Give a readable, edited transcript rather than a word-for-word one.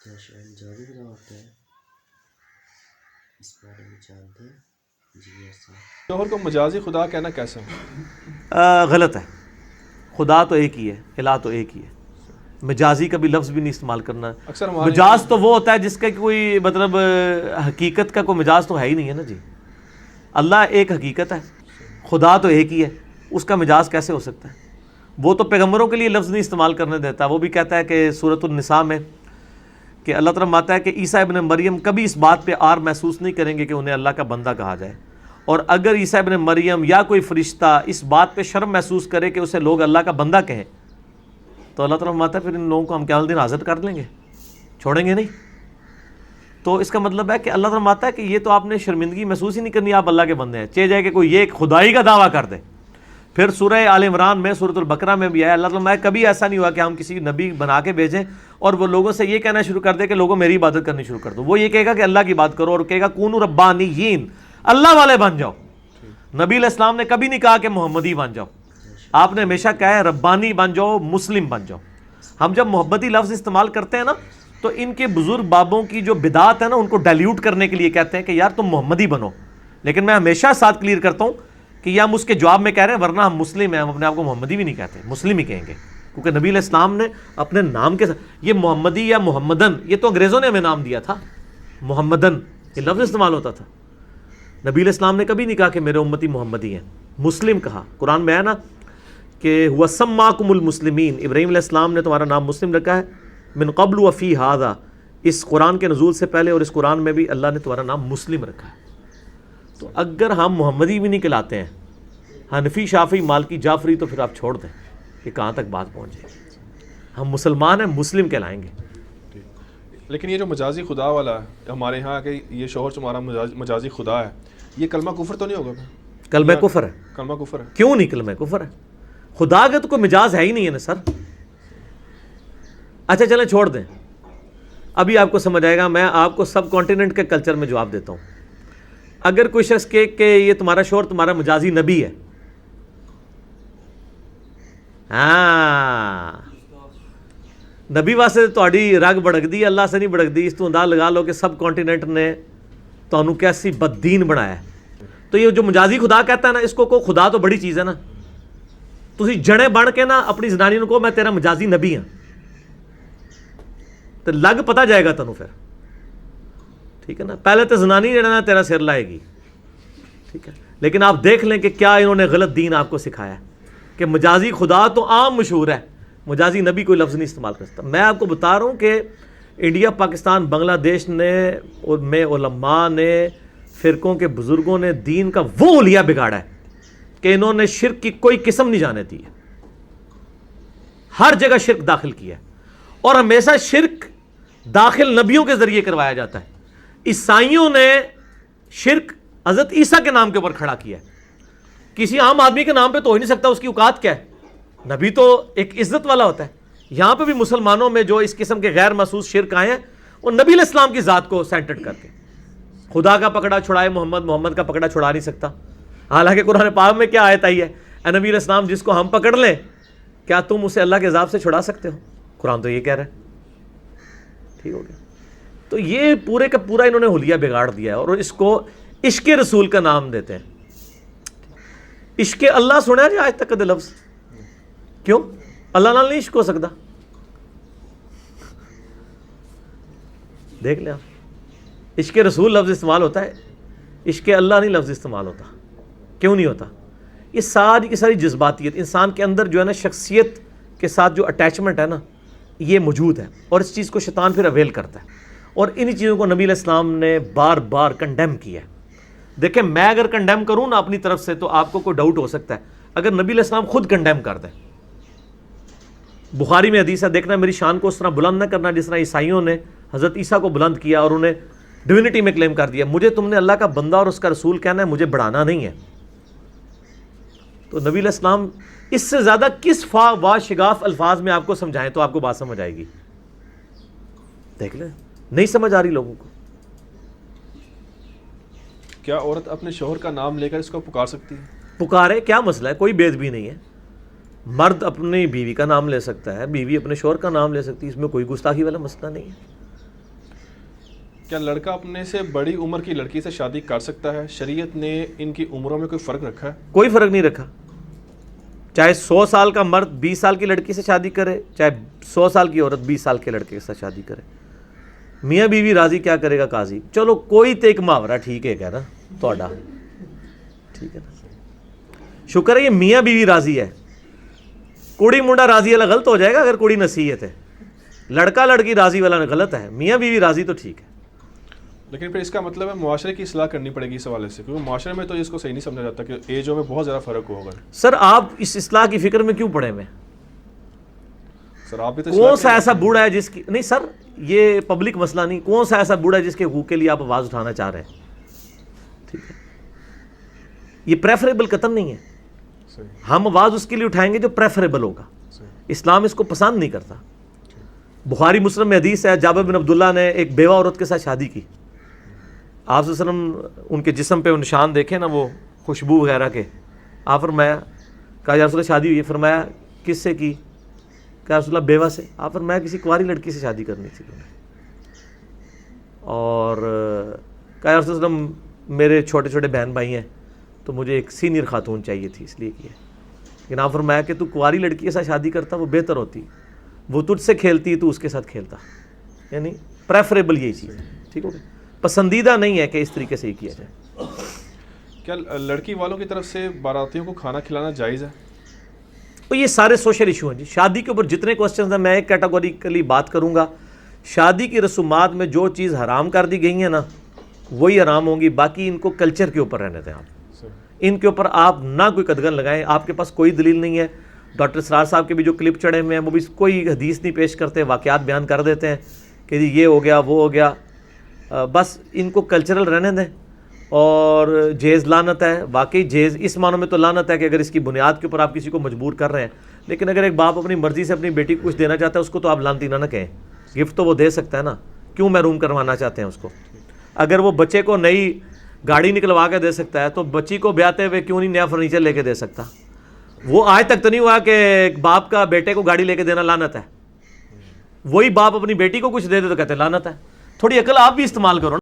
جوابی خدا ہوتا ہے اس بارے میں جانتے ہیں؟ جی ایسا شوہر کو مجازی خدا کہنا کیسا ہے؟ غلط ہے. خدا تو ایک ہی ہے، الہ تو ایک ہی ہے. مجازی کا بھی لفظ بھی نہیں استعمال کرنا. اکثر ہمارے مجاز تو وہ ہوتا ہے جس کا کوئی مطلب حقیقت کا کوئی مجاز تو ہے ہی نہیں ہے نا جی. اللہ ایک حقیقت ہے، خدا تو ایک ہی ہے، اس کا مجاز کیسے ہو سکتا ہے؟ وہ تو پیغمبروں کے لیے لفظ نہیں استعمال کرنے دیتا. وہ بھی کہتا ہے کہ سورۃ النساء میں کہ اللہ تعالیٰ فرماتا ہے کہ عیسیٰ ابن مریم کبھی اس بات پہ عار محسوس نہیں کریں گے کہ انہیں اللہ کا بندہ کہا جائے، اور اگر عیسیٰ ابن مریم یا کوئی فرشتہ اس بات پہ شرم محسوس کرے کہ اسے لوگ اللہ کا بندہ کہیں تو اللہ تعالیٰ فرماتا ہے پھر ان لوگوں کو ہم قیامت دن حاضر کر لیں گے، چھوڑیں گے نہیں. تو اس کا مطلب ہے کہ اللہ تعالیٰ فرماتا ہے کہ یہ تو آپ نے شرمندگی محسوس ہی نہیں کرنی، آپ اللہ کے بندے ہیں. چاہے جائے کہ کوئی یہ خدائی کا دعویٰ کر دے. پھر سورہ آل عمران میں سورۃ البقرہ میں بھی آیا اللہ تعالیٰ کبھی ایسا نہیں ہوا کہ ہم کسی نبی بنا کے بھیجیں اور وہ لوگوں سے یہ کہنا شروع کر دے کہ لوگوں میری عبادت کرنی شروع کر دو. وہ یہ کہے گا کہ اللہ کی بات کرو اور کہے گا کونوا ربانیین، اللہ والے بن جاؤ. نبی علیہ السلام نے کبھی نہیں کہا کہ محمدی بن جاؤ، آپ نے ہمیشہ کہا ہے ربانی بن جاؤ، مسلم بن جاؤ. ہم جب محبتی لفظ استعمال کرتے ہیں نا تو ان کے بزرگ بابوں کی جو بدعات ہے نا ان کو ڈائلیوٹ کرنے کے لیے کہتے ہیں کہ یار تم محمدی بنو. لیکن میں ہمیشہ ساتھ کلیئر کرتا ہوں کہ یہ ہم اس کے جواب میں کہہ رہے ہیں، ورنہ ہم مسلم ہیں، ہم اپنے آپ کو محمدی بھی نہیں کہتے، مسلم ہی کہیں گے. کیونکہ نبی علیہ السلام نے اپنے نام کے ساتھ یہ محمدی یا محمدن، یہ تو انگریزوں نے ہمیں نام دیا تھا. محمدن یہ لفظ استعمال ہوتا تھا. نبی علیہ السلام نے کبھی نہیں کہا کہ میرے امتی محمدی ہیں. مسلم کہا. قرآن میں ہے نا کہ وَسَمَّاكُمُ الْمُسْلِمِينَ، ابراہیم علیہ السلام نے تمہارا نام مسلم رکھا ہے. من قبل وفی ہذا، اس قرآن کے نزول سے پہلے اور اس قرآن میں بھی اللہ نے تمہارا نام مسلم رکھا ہے. تو اگر ہم محمدی بھی نہیں کہلاتے ہیں، حنفی شافعی مالکی جعفری، تو پھر آپ چھوڑ دیں کہ کہاں تک بات پہنچ جائے گی. ہم مسلمان ہیں، مسلم کہلائیں گے. لیکن یہ جو مجازی خدا والا ہے ہمارے ہاں کہ یہ شوہر تمہارا مجازی خدا ہے، یہ کلمہ کفر تو نہیں ہوگا؟ کلمہ کفر ہے. کلمہ کفر ہے. کیوں نہیں کلمہ کفر ہے؟ خدا کا تو کوئی مجاز ہے ہی نہیں ہے نا سر. اچھا چلیں چھوڑ دیں، ابھی آپ کو سمجھ آئے گا. میں آپ کو سب کانٹیننٹ کے کلچر میں جواب دیتا ہوں. اگر کوئی شخص کہے کہ یہ تمہارا شوہر تمہارا مجازی نبی ہے، ہاں نبی واسطے تہاڈی رگ بڑک دی، اللہ سے نہیں بڑک دی. اس تو انداز لگا لو کہ سب کانٹیننٹ نے تانوں کیسی بددین بنایا ہے. تو یہ جو مجازی خدا کہتا ہے نا، اس کو خدا تو بڑی چیز ہے نا. تسی جڑے بن کے نا اپنی زنانی کو میں تیرا مجازی نبی ہاں تو لگ پتہ جائے گا تنوں. پھر ٹھیک ہے نا، پہلے تو زنانی جڑا نا تیرا سر لائے گی، ٹھیک ہے. لیکن آپ دیکھ لیں کہ کیا انہوں نے غلط دین آپ کو سکھایا ہے کہ مجازی خدا تو عام مشہور ہے، مجازی نبی کوئی لفظ نہیں استعمال کرتا. میں آپ کو بتا رہا ہوں کہ انڈیا، پاکستان، بنگلہ دیش میں علماء نے، فرقوں کے بزرگوں نے دین کا وہ حلیہ بگاڑا ہے کہ انہوں نے شرک کی کوئی قسم نہیں جانے دی ہے. ہر جگہ شرک داخل کیا ہے، اور ہمیشہ شرک داخل نبیوں کے ذریعے کروایا جاتا ہے. عیسائیوں نے شرک حضرت عیسیٰ کے نام کے اوپر کھڑا کیا ہے. کسی عام آدمی کے نام پہ تو ہو ہی نہیں سکتا، اس کی اوقات کیا ہے؟ نبی تو ایک عزت والا ہوتا ہے. یہاں پہ بھی مسلمانوں میں جو اس قسم کے غیر محسوس شرک آئے ہیں وہ نبی علیہ السلام کی ذات کو سینٹرڈ کر کے. خدا کا پکڑا چھڑائے محمد، محمد کا پکڑا چھڑا نہیں سکتا. حالانکہ قرآن پاک میں کیا آیت آئی ہے، اے نبی علیہ السلام جس کو ہم پکڑ لیں کیا تم اسے اللہ کے عذاب سے چھڑا سکتے ہو؟ قرآن تو یہ کہہ رہا ہے. ٹھیک ہو گیا. تو یہ پورے کا پورا انہوں نے حلیہ بگاڑ دیا ہے، اور اس کو عشق رسول کا نام دیتے ہیں. عشق اللہ سنا جی آج تک کدے لفظ؟ کیوں؟ اللہ نال نہیں عشق ہو سکتا. دیکھ لیں آپ، عشق رسول لفظ استعمال ہوتا ہے، عشق اللہ نہیں لفظ استعمال ہوتا. کیوں نہیں ہوتا؟ یہ ساری کی ساری جذباتیت انسان کے اندر جو ہے نا، شخصیت کے ساتھ جو اٹیچمنٹ ہے نا، یہ موجود ہے، اور اس چیز کو شیطان پھر اویل کرتا ہے. اور انہی چیزوں کو نبی علیہ السلام نے بار بار کنڈیم کیا ہے. دیکھیں میں اگر کنڈیم کروں نا اپنی طرف سے تو آپ کو کوئی ڈاؤٹ ہو سکتا ہے، اگر نبی علیہ السلام خود کنڈیم کر دیں. بخاری میں حدیث ہے، دیکھنا میری شان کو اس طرح بلند نہ کرنا جس طرح عیسائیوں نے حضرت عیسیٰ کو بلند کیا اور انہیں ڈیوینٹی میں کلیم کر دیا. مجھے تم نے اللہ کا بندہ اور اس کا رسول کہنا ہے، مجھے بڑھانا نہیں ہے. تو نبی علیہ السلام اس سے زیادہ کس شگاف الفاظ میں آپ کو سمجھائیں تو آپ کو بات سمجھ آئے گی. دیکھ لیں، نہیں سمجھ آ رہی لوگوں کو. کیا عورت اپنے شوہر کا نام لے کر اس کو پکار سکتی ہے؟ پکارے، کیا مسئلہ ہے؟ کوئی بے ادبی نہیں ہے. مرد اپنی بیوی کا نام لے سکتا ہے، بیوی اپنے شوہر کا نام لے سکتی ہے، اس میں کوئی گستاخی والا مسئلہ نہیں ہے. کیا لڑکا اپنے سے بڑی عمر کی لڑکی سے شادی کر سکتا ہے؟ شریعت نے ان کی عمروں میں کوئی فرق رکھا ہے؟ کوئی فرق نہیں رکھا. چاہے 100 سال کا مرد 20 سال کی لڑکی سے شادی کرے, چاہے 100 سال کی عورت 20 سال کے لڑکے کے ساتھ شادی کرے. میاں بیوی راضی کیا کرے گا قاضی؟ چلو کوئی تو ایک محاورہ ٹھیک ہے کہہ نا تھوڑا, ٹھیک ہے نا, شکر ہے یہ میاں بیوی راضی ہے. کڑی منڈا راضی والا غلط ہو جائے گا اگر کڑی نصیحت ہے, لڑکا لڑکی راضی والا غلط ہے, میاں بیوی راضی تو ٹھیک ہے. لیکن پھر اس کا مطلب ہے معاشرے کی اصلاح کرنی پڑے گی اس حوالے سے, کیونکہ معاشرے میں تو اس کو صحیح نہیں سمجھا جاتا کہ ایجوں میں بہت زیادہ فرق ہوگا. سر آپ اس اصلاح کی فکر میں کیوں پڑے ہوئے؟ سر آپ بھی تو کون سا ایسا بوڑھا ہے جس کی, نہیں سر یہ پبلک مسئلہ نہیں, کون سا ایسا بوڑھا ہے جس کے حقوق کے لیے آپ آواز اٹھانا چاہ رہے ہیں؟ ٹھیک ہے, یہ پریفریبل قطن نہیں ہے. ہم آواز اس کے لیے اٹھائیں گے جو پریفریبل ہوگا. اسلام اس کو پسند نہیں کرتا. بخاری مسلم میں حدیث ہے, جابر بن عبداللہ نے ایک بیوہ عورت کے ساتھ شادی کی. آپ صلی اللہ علیہ وسلم ان کے جسم پہ نشان دیکھے نا وہ خوشبو وغیرہ کے, آپ فرمایا, کہا یا رسول اللہ شادی ہوئی ہے؟ فرمایا کس سے کی؟ کہا رسول اللہ بیوہ سے. آپ فرمایا کسی کنواری لڑکی سے شادی کرنی تھی تمہیں. اور کہا یا رسول اللہ میرے چھوٹے چھوٹے بہن بھائی ہیں تو مجھے ایک سینئر خاتون چاہیے تھی اس لیے کیا. لیکن آپ فرمایا کہ تو کنواری لڑکی کے ساتھ شادی کرتا وہ بہتر ہوتی, وہ تجھ سے کھیلتی تو اس کے ساتھ کھیلتا. یعنی پریفریبل یہی چیز ہے. ٹھیک ہو گیا, پسندیدہ نہیں ہے کہ اس طریقے سے ہی کیا جائے. کیا لڑکی والوں کی طرف سے باراتیوں کو کھانا کھلانا جائز ہے؟ تو یہ سارے سوشل ایشو ہیں جی. شادی کے اوپر جتنے کوسچنز ہیں میں ایک کیٹیگوریکلی بات کروں گا. شادی کی رسومات میں جو چیز حرام کر دی گئی ہیں نا وہی حرام ہوں گی, باقی ان کو کلچر کے اوپر رہنے دیں. آپ ان کے اوپر آپ نہ کوئی قدغن لگائیں. آپ کے پاس کوئی دلیل نہیں ہے. ڈاکٹر اسرار صاحب کے بھی جو کلپ چڑھے ہوئے ہیں وہ بھی کوئی حدیث نہیں پیش کرتے, واقعات بیان کر دیتے ہیں کہ جی یہ ہو گیا وہ ہو گیا. بس ان کو کلچرل رہنے دیں. اور جیز لعنت ہے, واقعی جیز اس معنوں میں تو لعنت ہے کہ اگر اس کی بنیاد کے اوپر آپ کسی کو مجبور کر رہے ہیں. لیکن اگر ایک باپ اپنی مرضی سے اپنی بیٹی کو کچھ دینا چاہتا ہے اس کو تو آپ لعنتی نہ کہیں. گفٹ تو وہ دے سکتا ہے نا, کیوں محروم کروانا چاہتے ہیں اس کو؟ اگر وہ بچے کو نئی گاڑی نکلوا کے دے سکتا ہے تو بچی کو بیاتے ہوئے کیوں نہیں نیا فرنیچر لے کے دے سکتا؟ وہ آج تک تو نہیں ہوا کہ ایک باپ کا بیٹے کو گاڑی لے کے دینا لعنت ہے. وہی باپ اپنی بیٹی کو کچھ دے دے تو کہتے ہیں لعنت ہے. تھوڑی عقل آپ بھی استعمال کرو.